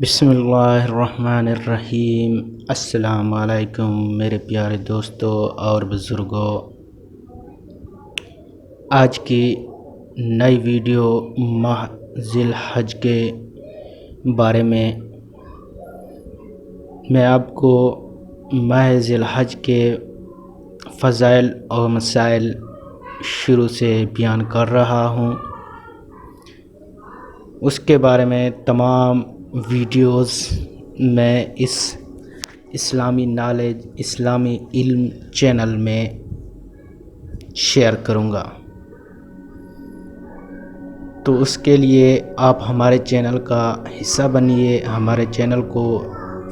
بسم اللہ الرحمن الرحیم۔ السلام علیکم میرے پیارے دوستوں اور بزرگوں، آج کی نئی ویڈیو ماہ ذی الحج کے بارے میں آپ کو ماہ ذی الحج کے فضائل اور مسائل شروع سے بیان کر رہا ہوں۔ اس کے بارے میں تمام ویڈیوز میں اس اسلامی نالج اسلامی علم چینل میں شیئر کروں گا، تو اس کے لیے آپ ہمارے چینل کا حصہ بنیے، ہمارے چینل کو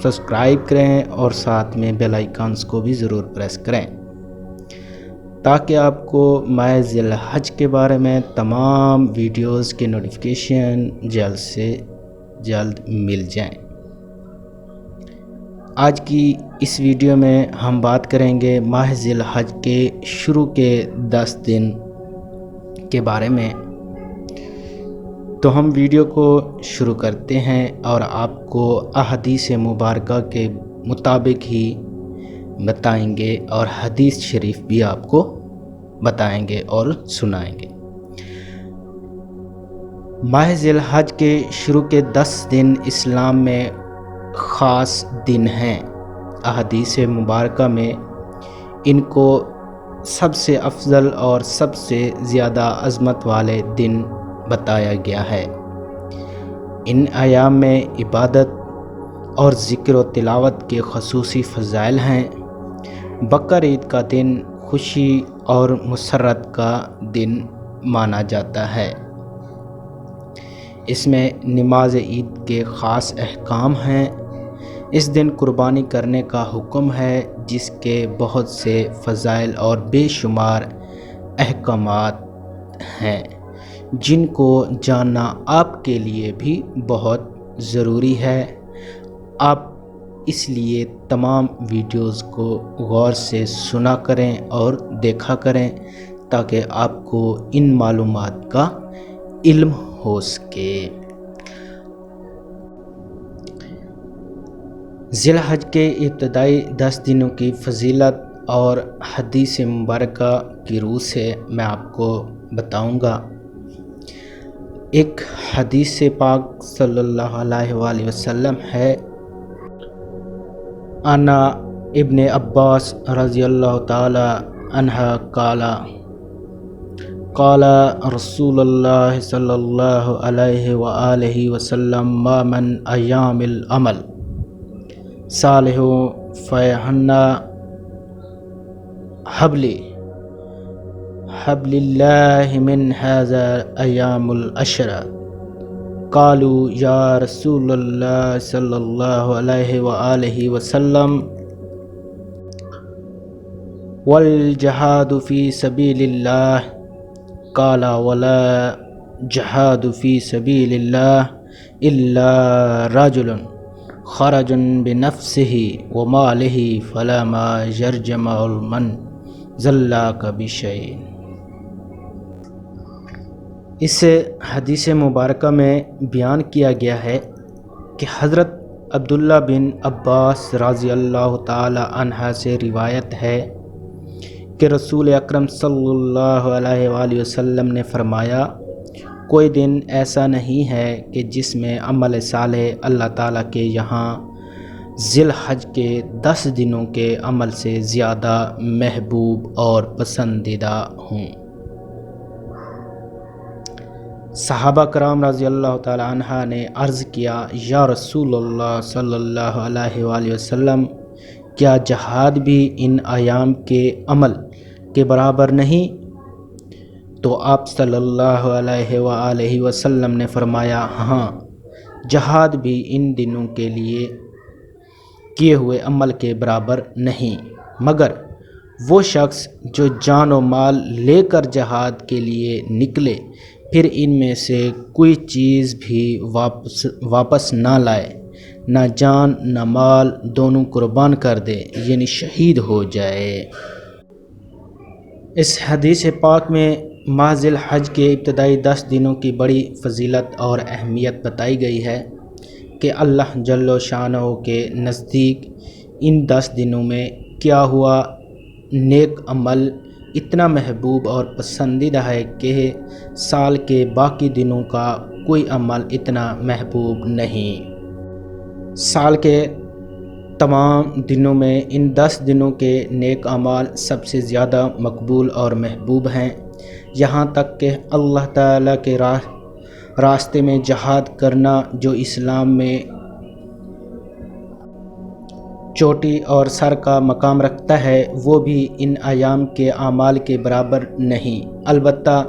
سبسکرائب کریں اور ساتھ میں بیل آئیکنز کو بھی ضرور پریس کریں تاکہ آپ کو ماہ ذی الحج کے بارے میں تمام ویڈیوز کے نوٹیفیکیشن جلد سے جلد مل جائیں۔ آج کی اس ویڈیو میں ہم بات کریں گے ماہ ذی الحج کے شروع کے 10 دن کے بارے میں۔ تو ہم ویڈیو کو شروع کرتے ہیں اور آپ کو احادیث مبارکہ کے مطابق ہی بتائیں گے اور حدیث شریف بھی آپ کو بتائیں گے اور سنائیں گے۔ ماہ ذی الحج کے شروع کے 10 دن اسلام میں خاص دن ہیں۔ احادیث مبارکہ میں ان کو سب سے افضل اور سب سے زیادہ عظمت والے دن بتایا گیا ہے۔ ان ایام میں عبادت اور ذکر و تلاوت کے خصوصی فضائل ہیں۔ بقرعید کا دن خوشی اور مسرت کا دن مانا جاتا ہے۔ اس میں نماز عید کے خاص احکام ہیں۔ اس دن قربانی کرنے کا حکم ہے، جس کے بہت سے فضائل اور بے شمار احکامات ہیں جن کو جاننا آپ کے لیے بھی بہت ضروری ہے۔ آپ اس لیے تمام ویڈیوز کو غور سے سنا کریں اور دیکھا کریں تاکہ آپ کو ان معلومات کا علم ہو سکے۔ ذی الحج کے ابتدائی 10 دنوں کی فضیلت اور حدیث مبارکہ کی روح سے میں آپ کو بتاؤں گا۔ ایک حدیث پاک صلی اللہ علیہ وآلہ وسلم ہے، انا ابن عباس رضی اللہ تعالی عنہ قال رسول اللہ صلی اللہ علیہ وآلہ وسلم ما من ایام العمل صالح فیہن حبل اللہ من هذا ایام العشر قالوا یا رسول اللہ صلی اللہ علیہ وآلہ وسلم والجہاد فی سبیل اللہ قال ولا جہاد فی سبیل اللہ الا رجل خرج بنفسه ومالہ فلا ما یرجمع من ذلاک بشیء۔ اس حدیث مبارکہ میں بیان کیا گیا ہے کہ حضرت عبداللہ بن عباس رضی اللہ تعالی عنہ سے روایت ہے کہ رسول اکرم صلی اللہ علیہ وآلہ وسلم نے فرمایا، کوئی دن ایسا نہیں ہے کہ جس میں عمل صالح اللہ تعالیٰ کے یہاں ذی الحج کے 10 دنوں کے عمل سے زیادہ محبوب اور پسندیدہ ہوں۔ صحابہ کرام رضی اللہ تعالی عنہ نے عرض کیا، یا رسول اللہ صلی اللہ علیہ وآلہ وسلم، کیا جہاد بھی ان ایام کے عمل کے برابر نہیں؟ تو آپ صلی اللہ علیہ وآلہ وسلم نے فرمایا، ہاں، جہاد بھی ان دنوں کے لیے کیے ہوئے عمل کے برابر نہیں، مگر وہ شخص جو جان و مال لے کر جہاد کے لیے نکلے پھر ان میں سے کوئی چیز بھی واپس نہ لائے، نہ جان نہ مال دونوں قربان کر دے، یعنی شہید ہو جائے۔ اس حدیث پاک میں ماہ ذی الحج کے ابتدائی 10 دنوں کی بڑی فضیلت اور اہمیت بتائی گئی ہے۔ کہ اللہ جل شانہ کے نزدیک ان 10 دنوں میں کیا ہوا نیک عمل اتنا محبوب اور پسندیدہ ہے کہ سال کے باقی دنوں کا کوئی عمل اتنا محبوب نہیں۔ سال کے تمام دنوں میں ان 10 دنوں کے نیک اعمال سب سے زیادہ مقبول اور محبوب ہیں، یہاں تک کہ اللہ تعالیٰ کے راستے میں جہاد کرنا جو اسلام میں چوٹی اور سر کا مقام رکھتا ہے، وہ بھی ان ایام کے اعمال کے برابر نہیں۔ البتہ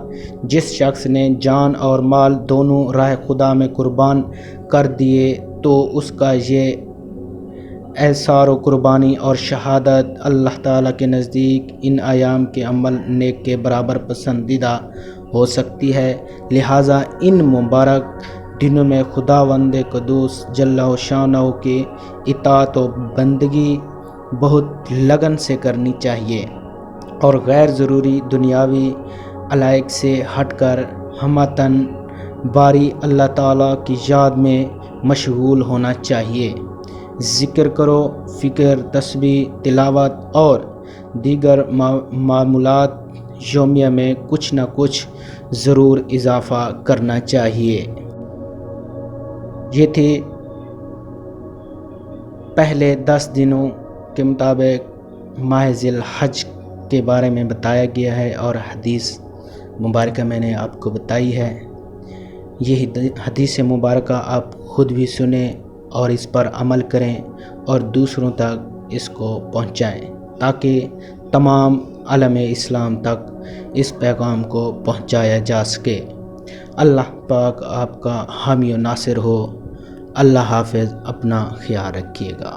جس شخص نے جان اور مال دونوں راہ خدا میں قربان کر دیے تو اس کا یہ ایثار و قربانی اور شہادت اللہ تعالیٰ کے نزدیک ان ایام کے عمل نیک کے برابر پسندیدہ ہو سکتی ہے۔ لہٰذا ان مبارک دنوں میں خداوند قدوس جل شانہ کی اطاعت و بندگی بہت لگن سے کرنی چاہیے اور غیر ضروری دنیاوی علائق سے ہٹ کر ہمتاً باری اللہ تعالیٰ کی یاد میں مشغول ہونا چاہیے۔ ذکر کرو، فکر، تسبیح، تلاوت اور دیگر معمولات یومیہ میں کچھ نہ کچھ ضرور اضافہ کرنا چاہیے۔ یہ تھی پہلے 10 دنوں کے مطابق ماہ ذی الحج کے بارے میں بتایا گیا ہے اور حدیث مبارکہ میں نے آپ کو بتائی ہے۔ یہ حدیث مبارکہ آپ خود بھی سنیں اور اس پر عمل کریں اور دوسروں تک اس کو پہنچائیں تاکہ تمام عالم اسلام تک اس پیغام کو پہنچایا جا سکے۔ اللہ پاک آپ کا حامی و ناصر ہو۔ اللہ حافظ، اپنا خیال رکھیے گا۔